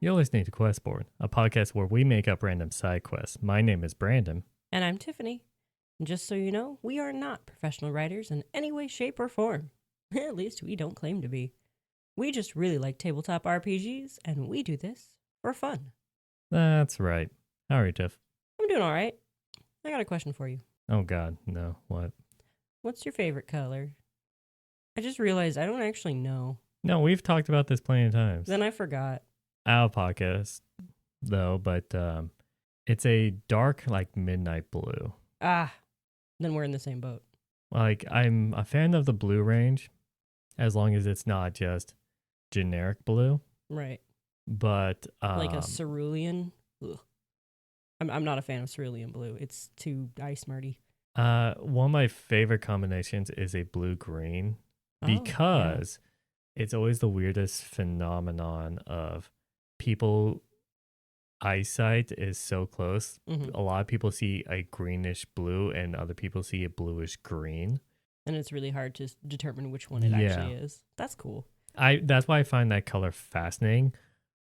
You're listening to Questboard, a podcast where we make up random side quests. My name is Brandon. And I'm Tiffany. And just so you know, we are not professional writers in any way, shape, or form. At least we don't claim to be. We just really like tabletop RPGs, and we do this for fun. That's right. How are you, Tiff? I'm doing all right. I got a question for you. Oh, God. No. What? What's your favorite color? I just realized I don't actually know. No, we've talked about this plenty of times. Then I forgot. Our podcast, though, but it's a dark, like, midnight blue. Then we're in the same boat. Like, I'm a fan of the blue range, as long as it's not just generic blue. Right. But like a cerulean. Ugh. I'm not a fan of cerulean blue. It's too ice-smarty. One of my favorite combinations is a blue-green because it's always the weirdest phenomenon of people eyesight is so close. Mm-hmm. A lot of people see a greenish blue and other people see a bluish green. And it's really hard to determine which one it actually is. That's cool. That's why I find that color fascinating,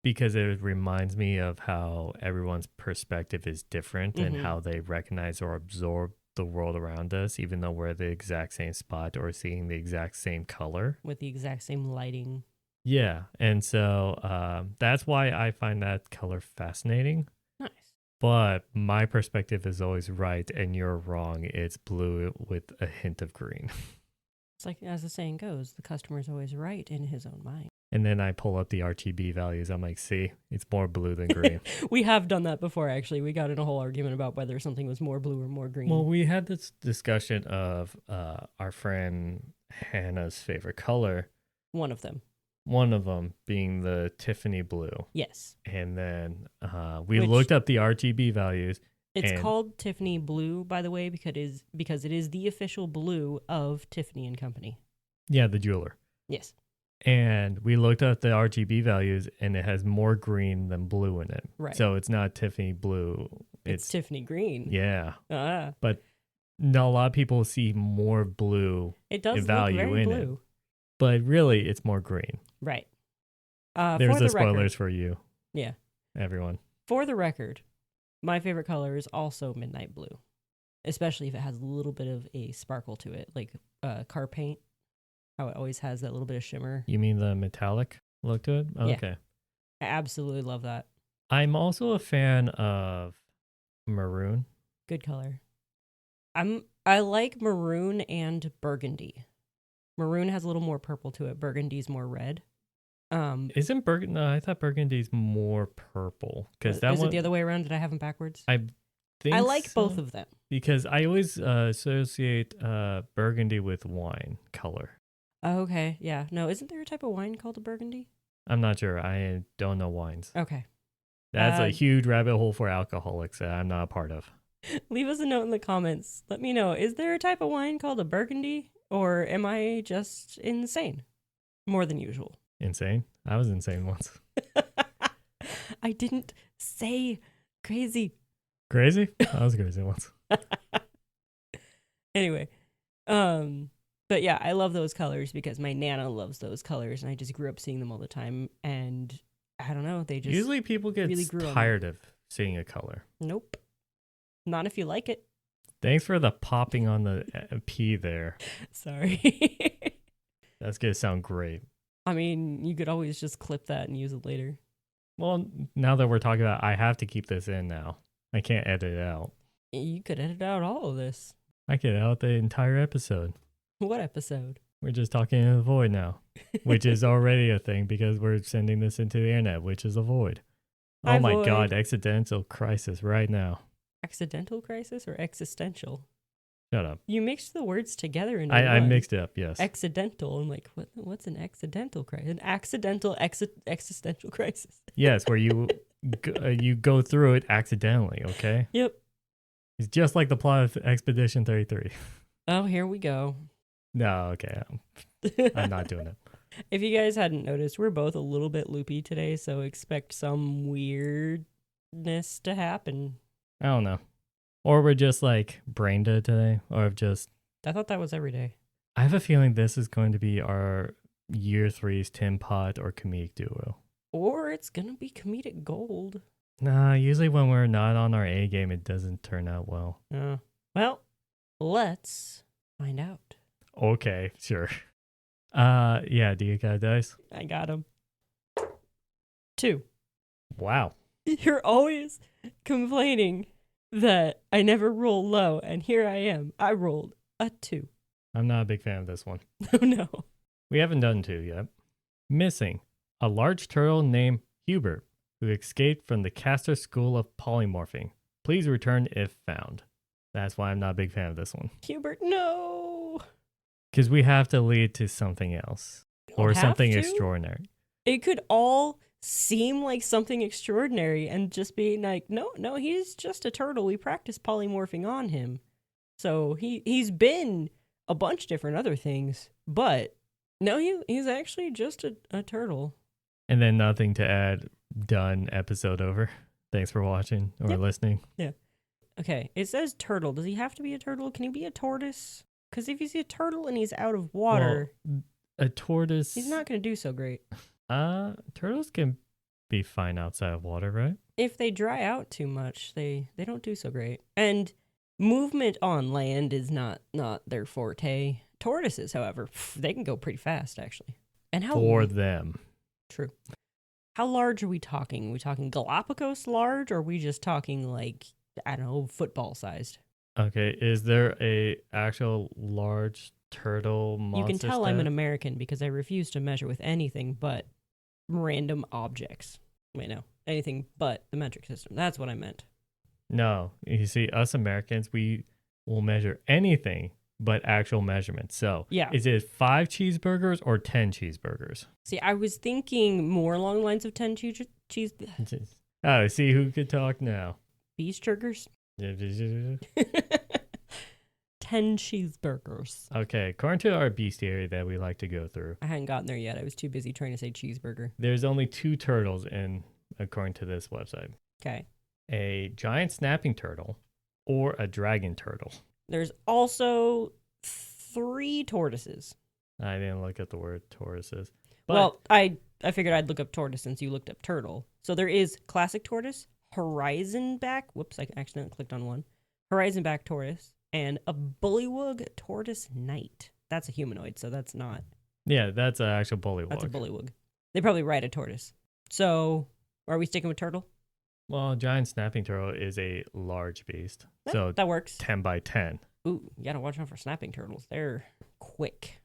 because it reminds me of how everyone's perspective is different and how they recognize or absorb the world around us, even though we're at the exact same spot or seeing the exact same color. With the exact same lighting. Yeah, and so that's why I find that color fascinating. Nice. But my perspective is always right, and you're wrong. It's blue with a hint of green. It's like, as the saying goes, the customer's always right in his own mind. And then I pull up the RGB values. I'm like, see, it's more blue than green. We have done that before, actually. We got in a whole argument about whether something was more blue or more green. Well, we had this discussion of our friend Hannah's favorite color. One of them. One of them being the Tiffany blue. Yes. And then we looked up the RGB values. It's called Tiffany blue, by the way, because it is the official blue of Tiffany and Company. Yeah, the jeweler. Yes. And we looked up the RGB values, and it has more green than blue in it. Right. So it's not Tiffany blue. It's Tiffany green. Yeah. But no, a lot of people see more blue. It does value look very in blue. It. But really, it's more green. Right. There's the spoilers for you. Yeah. Everyone. For the record, my favorite color is also midnight blue, especially if it has a little bit of a sparkle to it, like car paint. How it always has that little bit of shimmer. You mean the metallic look to it? Oh, yeah. Okay. I absolutely love that. I'm also a fan of maroon. Good color. I like maroon and burgundy. Maroon has a little more purple to it. Burgundy's more red. Isn't burgundy? No, I thought burgundy's more purple. Because that is it the other way around? Did I have them backwards? I like both of them. Because I always associate burgundy with wine color. Oh, okay. Yeah. No, isn't there a type of wine called a burgundy? I'm not sure. I don't know wines. Okay. That's a huge rabbit hole for alcoholics that I'm not a part of. Leave us a note in the comments. Let me know. Is there a type of wine called a burgundy? Or am I just insane? More than usual. Insane? I was insane once. I didn't say crazy. Crazy? I was crazy once. Anyway. But yeah, I love those colors because my Nana loves those colors, and I just grew up seeing them all the time. And I don't know, they just usually people get really tired of seeing a color. Nope, not if you like it. Thanks for the popping on the P there. Sorry. That's gonna sound great. I mean, you could always just clip that and use it later. Well, now that we're talking about, I have to keep this in now. I can't edit it out. You could edit out all of this. I could edit out the entire episode. What episode? We're just talking in the void now, which is already a thing because we're sending this into the internet, which is a void. Oh my void. God, existential crisis right now. Accidental crisis or existential? Shut up. You mixed the words together in I mixed it up, yes. Accidental. I'm like, what's an accidental crisis? An accidental existential crisis. Yes, where you go through it accidentally, okay? Yep. It's just like the plot of Expedition 33. Oh, here we go. No, okay. I'm not doing it. If you guys hadn't noticed, we're both a little bit loopy today, so expect some weirdness to happen. I don't know. Or we're just like brain dead today, or just... I thought that was every day. I have a feeling this is going to be our year 3's Tim Pot or comedic duo. or it's gonna be comedic gold. Nah, usually when we're not on our A game, it doesn't turn out well. Well, let's find out. Okay, sure. Yeah, do you got dice? I got him. 2. Wow. You're always complaining that I never roll low, and here I am. I rolled a 2. I'm not a big fan of this one. Oh no. We haven't done 2 yet. Missing. A large turtle named Hubert, who escaped from the Castor School of Polymorphing. Please return if found. That's why I'm not a big fan of this one. Hubert, no. Because we have to lead to something else. Or something extraordinary. It could all seem like something extraordinary and just be like, no, he's just a turtle. We practice polymorphing on him. So he's been a bunch of different other things. But no, he's actually just a turtle. And then nothing to add. Done. Episode over. Thanks for watching or listening. Yeah. Okay, it says turtle. Does he have to be a turtle? Can he be a tortoise? Because if he's a turtle and he's out of water, a tortoise, he's not going to do so great. Turtles can be fine outside of water, right? If they dry out too much, they don't do so great. And movement on land is not their forte. Tortoises, however, they can go pretty fast, actually. And how for them. True. How large are we talking? Are we talking Galapagos large, or are we just talking like, I don't know, football sized? Okay, is there a actual large turtle monster? You can tell I'm an American because I refuse to measure with anything but random objects. Wait, no. Anything but the metric system. That's what I meant. No. You see, us Americans, we will measure anything but actual measurements. So, yeah. Is it 5 cheeseburgers or 10 cheeseburgers? See, I was thinking more along the lines of 10 cheese. Oh, see who could talk now. Cheeseburgers? 10 cheeseburgers. Okay, according to our bestiary that we like to go through. I hadn't gotten there yet. I was too busy trying to say cheeseburger. There's only 2 turtles according to this website. Okay. A giant snapping turtle or a dragon turtle. There's also 3 tortoises. I didn't look at the word tortoises. Well, I figured I'd look up tortoise since you looked up turtle. So there is classic tortoise, horizon back. Whoops, I accidentally clicked on one. Horizon back tortoise and a bullywug tortoise knight. That's a humanoid, so that's not. Yeah, that's an actual bullywug. That's a bullywug. They probably ride a tortoise. So are we sticking with turtle? Well, giant snapping turtle is a large beast. So that works. 10 by 10. Ooh, you gotta watch out for snapping turtles. They're quick.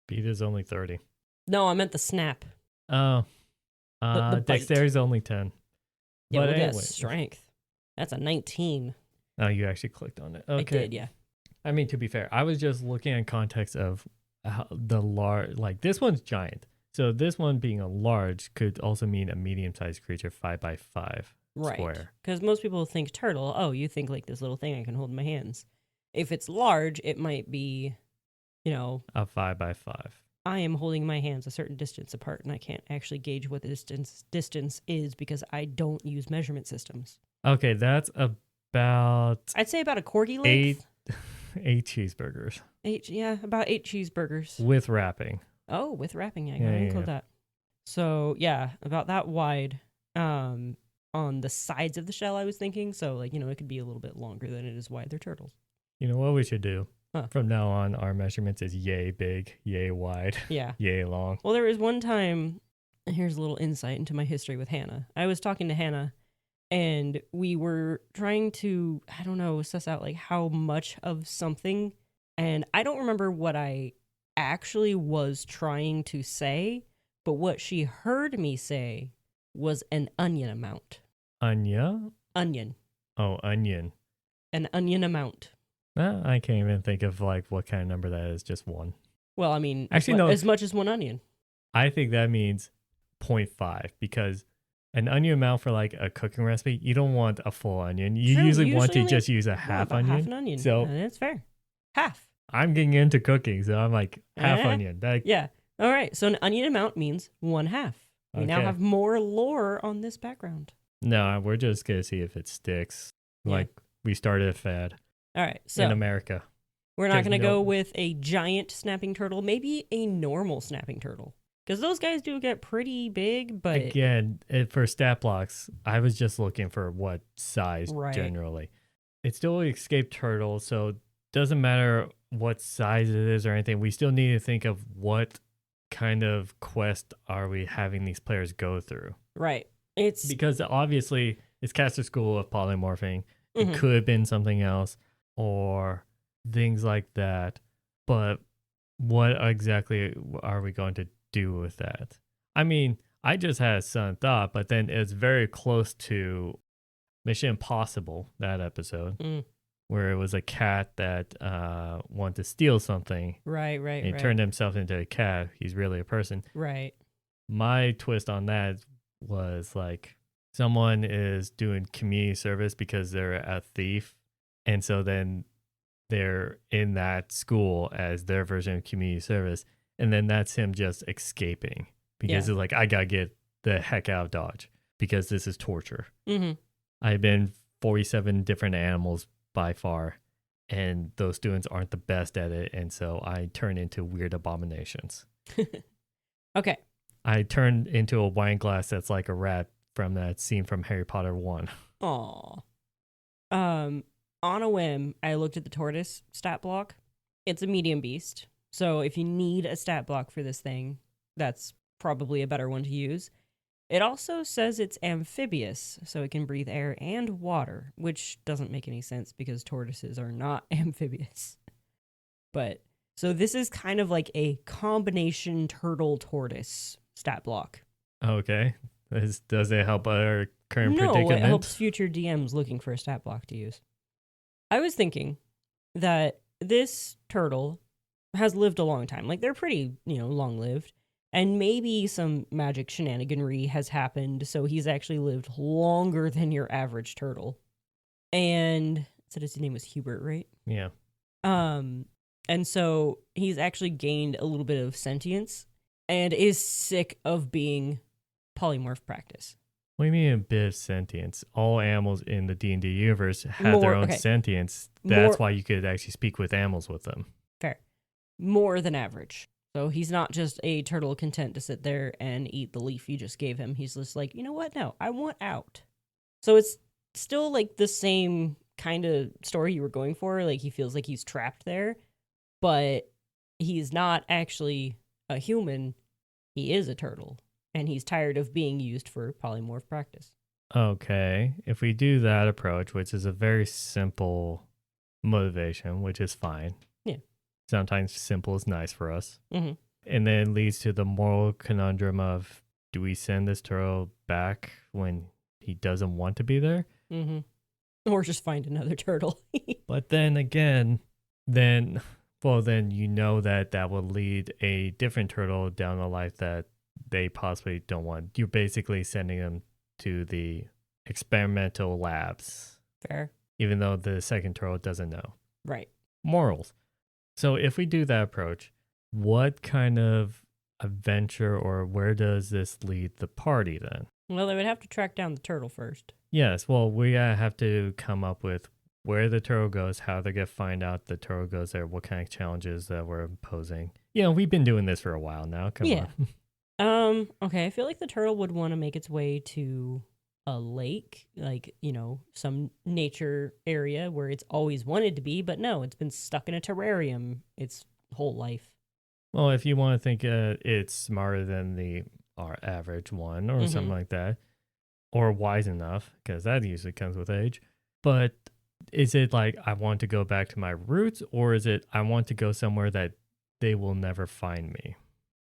Beat is only 30. No, I meant the snap. Oh. The Dexterity's only 10. Yeah, but look anyway. at strength. That's a 19. Oh, you actually clicked on it. Okay. I did, yeah. I mean, to be fair, I was just looking in context of how the large, like this one's giant. So this one being a large could also mean a medium-sized creature, 5 by 5 square. Right. Because most people think turtle. Oh, you think like this little thing I can hold in my hands. If it's large, it might be, a 5 by 5. I am holding my hands a certain distance apart, and I can't actually gauge what the distance is because I don't use measurement systems. Okay, that's about... I'd say about a corgi length. 8 cheeseburgers. About 8 cheeseburgers. With wrapping. Oh, with wrapping, yeah. I gotta include that. So, yeah, about that wide on the sides of the shell, I was thinking. So, it could be a little bit longer than it is wide. They're turtles. You know what we should do? Huh. From now on, our measurements is yay big, yay wide, yay long. Well, there was one time, here's a little insight into my history with Hannah. I was talking to Hannah, and we were trying to, suss out how much of something. And I don't remember what I actually was trying to say, but what she heard me say was an onion amount. Onion? Oh, onion. An onion amount. I can't even think of what kind of number that is. Just one. Well, I mean, actually, no. As much as one onion. I think that means 0.5 because an onion amount for a cooking recipe, you don't want a full onion. You usually want to just use a half onion. Half an onion. So that's fair. Half. I'm getting into cooking, so I'm half onion. Yeah. All right. So an onion amount means 1/2. We now have more lore on this background. No, we're just going to see if it sticks. Yeah. We started a fad. All right, so in America. We're not going to go with a giant snapping turtle, maybe a normal snapping turtle. Because those guys do get pretty big, but... Again, for stat blocks, I was just looking for what size generally. It's still an escape turtle, so it doesn't matter what size it is or anything. We still need to think of what kind of quest are we having these players go through. Right. Because obviously it's Caster School of Polymorphing. It could have been something else or things like that. But what exactly are we going to do with that? I mean, I just had a sudden thought, but then it's very close to Mission Impossible, that episode, where it was a cat that wanted to steal something. Right. And he turned himself into a cat. He's really a person. Right. My twist on that was like someone is doing community service because they're a thief. And so then they're in that school as their version of community service. And then that's him just escaping because it's like, I got to get the heck out of Dodge because this is torture. I've been 47 different animals by far, and those students aren't the best at it. And so I turn into weird abominations. Okay. I turned into a wine glass that's like a rat from that scene from Harry Potter 1. Aw. On a whim, I looked at the tortoise stat block. It's a medium beast. So if you need a stat block for this thing, that's probably a better one to use. It also says it's amphibious, so it can breathe air and water, which doesn't make any sense because tortoises are not amphibious. But so this is kind of like a combination turtle tortoise stat block. Okay. Does it help our current predicament? No, it helps future DMs looking for a stat block to use. I was thinking that this turtle has lived a long time. Like, they're pretty, long-lived. And maybe some magic shenaniganry has happened, so he's actually lived longer than your average turtle. And so his name was Hubert, right? Yeah. And so he's actually gained a little bit of sentience and is sick of being polymorph practice. What do you mean a bit of sentience? All animals in the D&D universe have their own sentience. That's why you could actually speak with animals with them. Fair. More than average. So he's not just a turtle content to sit there and eat the leaf you just gave him. He's just like, you know what? No, I want out. So it's still like the same kind of story you were going for. Like, he feels like he's trapped there, but he's not actually a human. He is a turtle, and he's tired of being used for polymorph practice. Okay. If we do that approach, which is a very simple motivation, which is fine. Yeah. Sometimes simple is nice for us. Mm-hmm. And then leads to the moral conundrum of, do we send this turtle back when he doesn't want to be there? Mm-hmm. Or just find another turtle. But then again, then you know that will lead a different turtle down the life that they possibly don't want. You're basically sending them to the experimental labs. Fair. Even though the second turtle doesn't know. Right. Morals. So if we do that approach, what kind of adventure or where does this lead the party then? Well, they would have to track down the turtle first. Yes, well, we have to come up with where the turtle goes, how they're going to find out the turtle goes there, what kind of challenges that we're imposing. We've been doing this for a while now. Come on. Okay, I feel like the turtle would want to make its way to a lake, like, some nature area where it's always wanted to be, but no, it's been stuck in a terrarium its whole life. Well, if you want to think it's smarter than our average one or something like that, or wise enough, because that usually comes with age, but is it like, I want to go back to my roots, or is it, I want to go somewhere that they will never find me?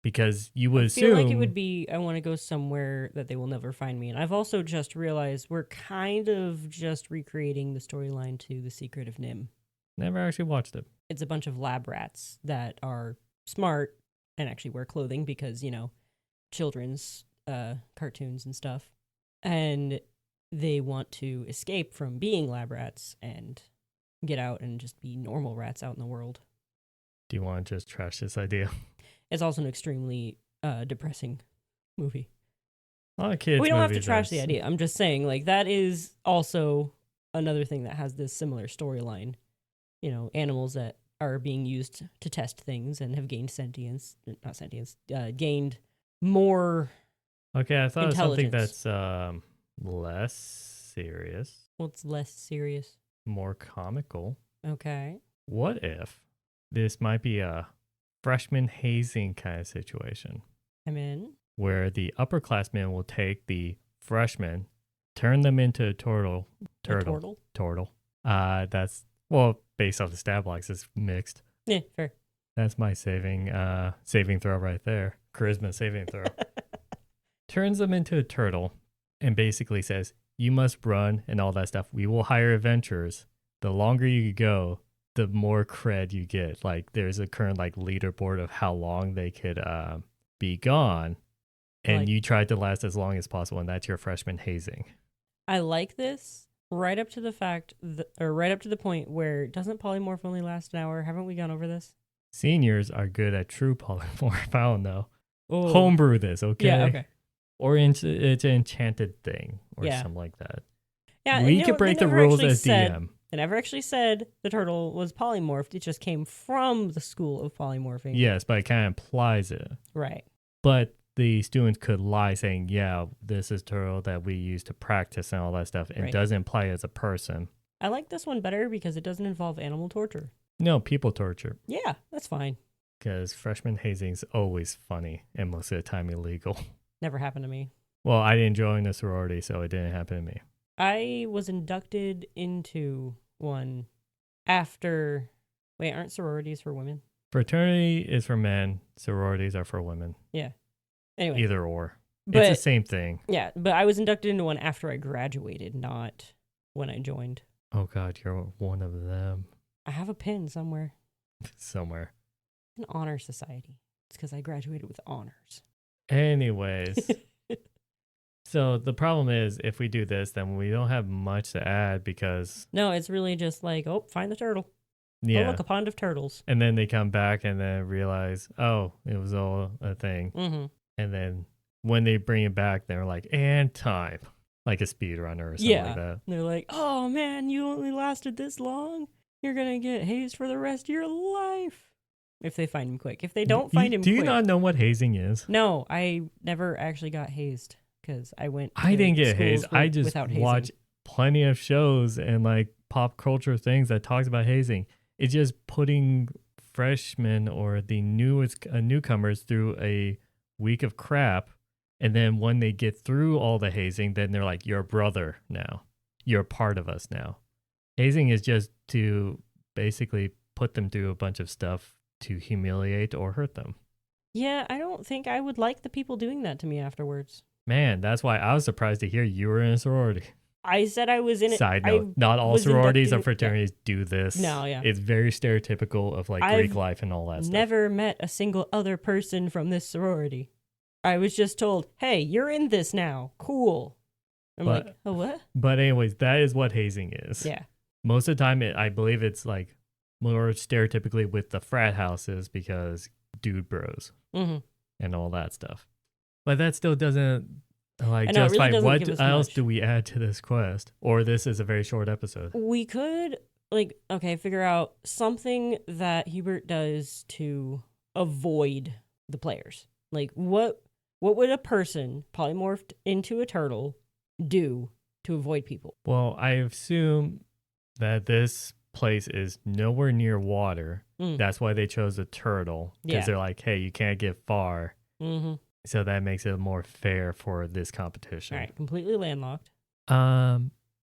Because you would assume... I feel like it would be, I want to go somewhere that they will never find me. And I've also just realized we're kind of just recreating the storyline to The Secret of Nim. Never actually watched it. It's a bunch of lab rats that are smart and actually wear clothing because, children's cartoons and stuff. And they want to escape from being lab rats and get out and just be normal rats out in the world. Do you want to just trash this idea? It's also an extremely depressing movie. A lot of kids. We don't have to trash the idea. I'm just saying, like, that is also another thing that has this similar storyline. Animals that are being used to test things and have gained gained more Okay, I thought of something intelligence. that's less serious, Well, it's less serious. more comical. Okay. What if this might be a freshman hazing kind of situation I'm in. where the upperclassmen will take the freshmen, turn them into a turtle. A turtle? Turtle. That's, well, based off the stat blocks, it's mixed. Yeah, fair. That's my saving throw right there. Charisma saving throw. Turns them into a turtle and basically says, you must run and all that stuff. We will hire adventurers. The longer you go, the more cred you get. Like there's a current like leaderboard of how long they could be gone. And Like- you tried to last as long as possible, and that's your freshman hazing. I like this right up to the right up to the point where doesn't polymorph only last an hour? Haven't we gone over this? Seniors are good at true polymorph. I don't know. Oh. Homebrew this, okay? Yeah, okay. Or it's an enchanted thing or Yeah. something like that. Yeah, We could break the rules as DM. They never actually said the turtle was polymorphed. It just came from the school of polymorphing. Yes, but it kind of implies it. Right. But the students could lie saying, yeah, this is turtle that we use to practice and all that stuff. It Right. doesn't imply as a person. I like this one better because it doesn't involve animal torture. No, people torture. Yeah, that's fine. Because freshman hazing is always funny and most of the time illegal. Never happened to me. Well, I didn't join the sorority, so it didn't happen to me. I was inducted into one after... Wait, aren't sororities for women? Fraternity is for men. Sororities are for women. Yeah. Anyway. Either or. But, it's the same thing. Yeah, but I was inducted into one after I graduated, not when I joined. Oh, God, you're one of them. I have a pin somewhere. Somewhere. An honor society. It's because I graduated with honors. Anyways. So the problem is, if we do this, then we don't have much to add because... No, it's really just like, oh, find the turtle. Yeah. Oh, look, a pond of turtles. And then they come back and then realize, oh, it was all a thing. Mm-hmm. And then when they bring it back, they're like, and time. Like a speedrunner or something like that. They're like, oh, man, you only lasted this long? You're going to get hazed for the rest of your life. If they find him quick. If they don't find him quick. Do you not know what hazing is? No, I never actually got hazed. Because I went. I didn't get hazed. I just watch plenty of shows and like pop culture things that talks about hazing. It's just putting freshmen or the newcomers through a week of crap, and then when they get through all the hazing, then they're like, "You're a brother now. You're a part of us now." Hazing is just to basically put them through a bunch of stuff to humiliate or hurt them. Yeah, I don't think I would like the people doing that to me afterwards. Man, that's why I was surprised to hear you were in a sorority. I said I was in it. Side note, not all sororities or fraternities do this. No, yeah. It's very stereotypical of like Greek life and all that stuff. I've never met a single other person from this sorority. I was just told, hey, you're in this now. Cool. I'm like, oh, what? But anyways, that is what hazing is. Yeah. Most of the time, I believe it's like more stereotypically with the frat houses because dude bros and all that stuff. But that still doesn't like justify really what else do we add to this quest? Or this is a very short episode. We could figure out something that Hubert does to avoid the players. Like what would a person polymorphed into a turtle do to avoid people? Well, I assume that this place is nowhere near water. That's why they chose a turtle. Because they're like, hey, you can't get far. Mm-hmm. So that makes it more fair for this competition. All right, completely landlocked. I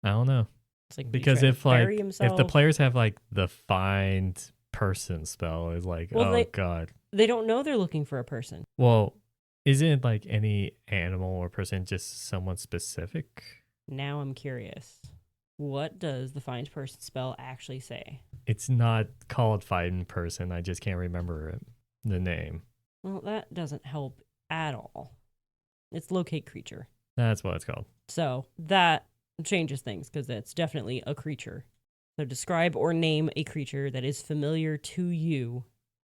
don't know. It's like because if the players have like the find person spell, is like, God. They don't know they're looking for a person. Well, isn't it like any animal or person just someone specific? Now I'm curious. What does the find person spell actually say? It's not called find person. I just can't remember the name. Well, that doesn't help at all. It's locate creature. That's what it's called. So that changes things because it's definitely a creature. So describe or name a creature that is familiar to you.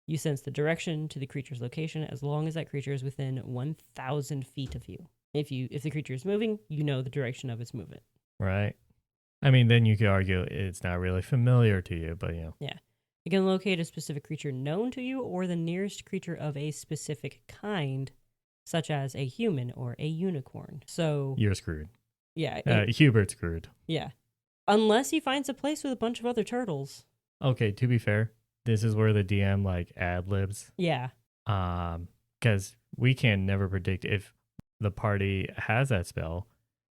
You sense the direction to the creature's location as long as that creature is within 1,000 feet of you. If the creature is moving, you know the direction of its movement. Right. I mean, then you could argue it's not really familiar to you, but yeah. Yeah. You can locate a specific creature known to you or the nearest creature of a specific kind such as a human or a unicorn. So You're screwed. yeah, Hubert's screwed. yeah. Unless he finds a place with a bunch of other turtles. Okay, to be fair, this is where the DM like ad libs. Yeah. Because we can never predict if the party has that spell,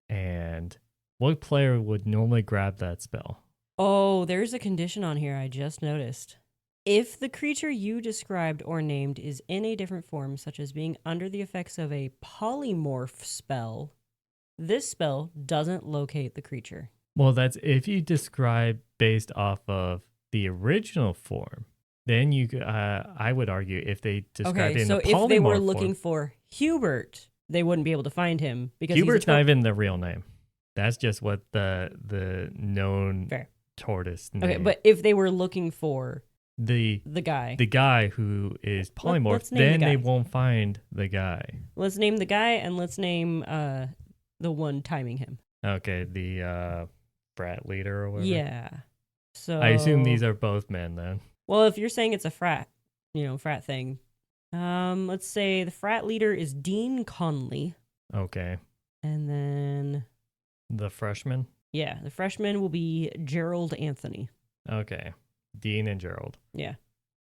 and what player would normally grab that spell. Oh, there's a condition on here I just noticed. If the creature you described or named is in a different form, such as being under the effects of a polymorph spell, this spell doesn't locate the creature. Well, that's if you describe based off of the original form. Then I would argue if they described it in the polymorph form. If they were looking for Hubert, they wouldn't be able to find him because Hubert's not even the real name. That's just what the known tortoise name. Okay, but if they were looking for the guy who is polymorph, then they won't find the guy. Let's name the guy and let's name the one timing him. Okay, the frat leader or whatever. Yeah. So I assume these are both men then. Well, if you're saying it's a frat thing, let's say the frat leader is Dean Conley. Okay. And then the freshman? Yeah, the freshman will be Gerald Anthony. Okay. Dean and Gerald. Yeah,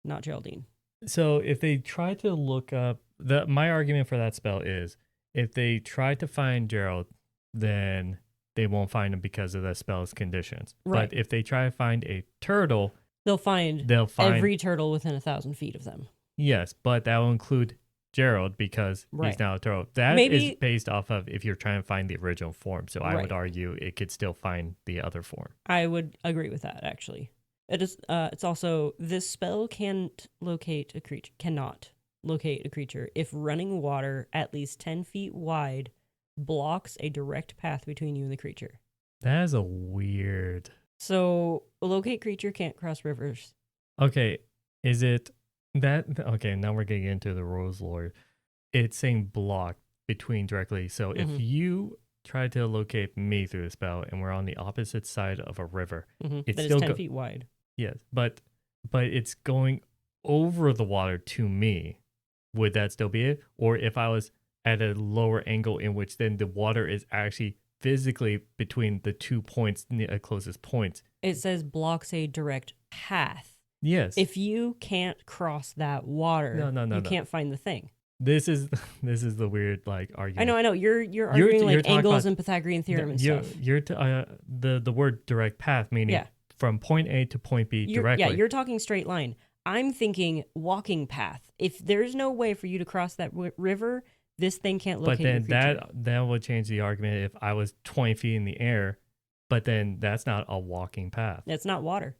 not Geraldine. So if they try to look up, my argument for that spell is if they try to find Gerald, then they won't find him because of the spell's conditions. Right. But if they try to find a turtle, they'll find every turtle within 1,000 feet of them. Yes, but that will include Gerald because he's now a turtle. That is based off of if you're trying to find the original form. So I would argue it could still find the other form. I would agree with that, actually. It is. It's also, this spell cannot locate a creature if running water at least 10 feet wide blocks a direct path between you and the creature. That is a weird... So, a locate creature can't cross rivers. Okay, is it that... Okay, now we're getting into the rules lore. It's saying block between directly. So if you try to locate me through the spell and we're on the opposite side of a river, it's still 10 feet wide. Yes, but it's going over the water to me. Would that still be it? Or if I was at a lower angle in which then the water is actually physically between the 2 points, closest points. It says blocks a direct path. Yes. If you can't cross that water, you can't find the thing. This is the weird argument. I know. You're arguing angles and Pythagorean theorem and stuff. The word direct path meaning from point A to point B directly. Yeah, you're talking straight line. I'm thinking walking path. If there's no way for you to cross that river, this thing can't locate your creature. But then that would change the argument if I was 20 feet in the air, but then that's not a walking path. It's not water.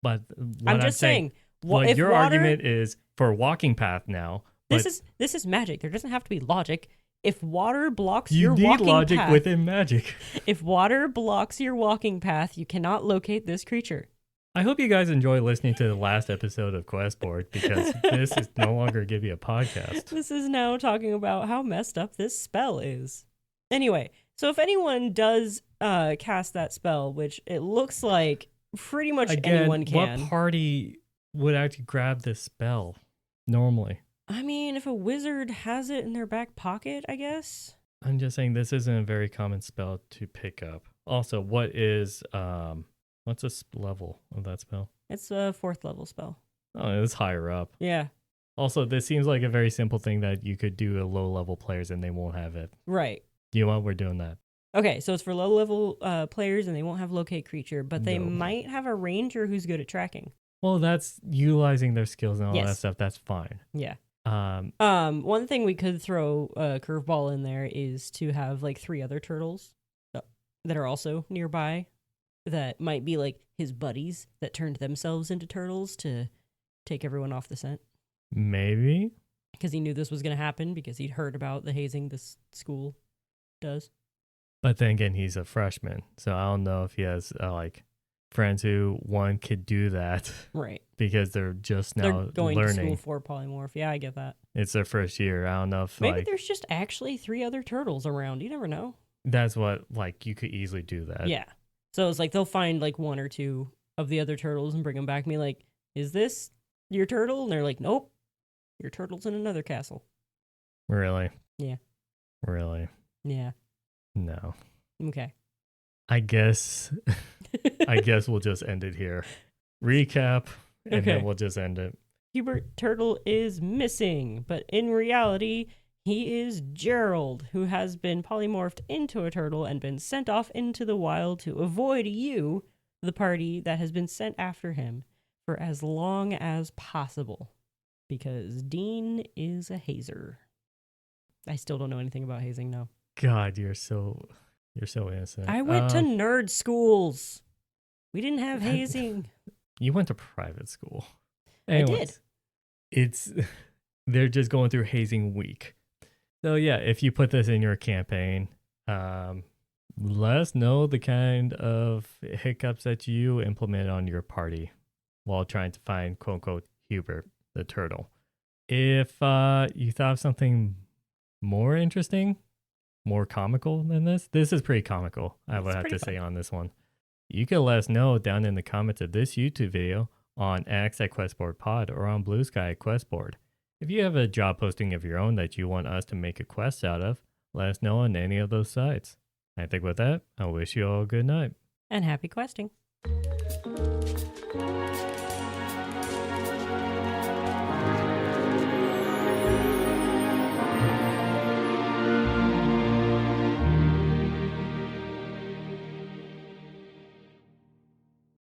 But I'm just saying what your argument is for a walking path now. This is magic. There doesn't have to be logic. If water blocks your walking path... You need logic within magic. If water blocks your walking path, you cannot locate this creature. I hope you guys enjoy listening to the last episode of Questboard because this is no longer give you a podcast. This is now talking about how messed up this spell is. Anyway, so if anyone does cast that spell, which it looks like pretty much anyone can. What party would actually grab this spell normally? I mean, if a wizard has it in their back pocket, I guess. I'm just saying this isn't a very common spell to pick up. Also, what is what's the level of that spell? It's a 4th level spell. Oh, it's higher up. Yeah. Also, this seems like a very simple thing that you could do to low level players and they won't have it. Right. You know what? We're doing that. Okay, so it's for low level players and they won't have locate creature, but they might have a ranger who's good at tracking. Well, that's utilizing their skills and all that stuff. That's fine. Yeah. One thing we could throw a curveball in there is to have 3 other turtles that are also nearby that might be his buddies that turned themselves into turtles to take everyone off the scent. Maybe. Because he knew this was going to happen because he'd heard about the hazing this school does. But then again, he's a freshman, so I don't know if he has friends who could do that. Right. Because they're just now they're going learning. To school for polymorph. Yeah, I get that. It's their first year. I don't know if maybe there's just actually 3 other turtles around. You never know. That's what you could easily do that. Yeah. So it's they'll find 1 or 2 of the other turtles and bring them back and be is this your turtle? And they're nope. Your turtle's in another castle. Really? Yeah. Really? Yeah. No. Okay. I guess we'll just end it here. Recap, and then we'll just end it. Hubert Turtle is missing, but in reality, he is Gerald, who has been polymorphed into a turtle and been sent off into the wild to avoid you, the party that has been sent after him, for as long as possible. Because Dean is a hazer. I still don't know anything about hazing, no. God, you're so innocent. I went to nerd schools. We didn't have hazing. You went to private school. Anyways, I did. They're just going through hazing week. So yeah, if you put this in your campaign, let us know the kind of hiccups that you implement on your party while trying to find quote unquote Hubert the turtle. If you thought of something more interesting, more comical than this is pretty comical, I would have to say on this one. You can let us know down in the comments of this YouTube video on X at QuestBoardPod or on Blue Sky at QuestBoard. If you have a job posting of your own that you want us to make a quest out of, let us know on any of those sites. I think with that, I wish you all a good night. And happy questing.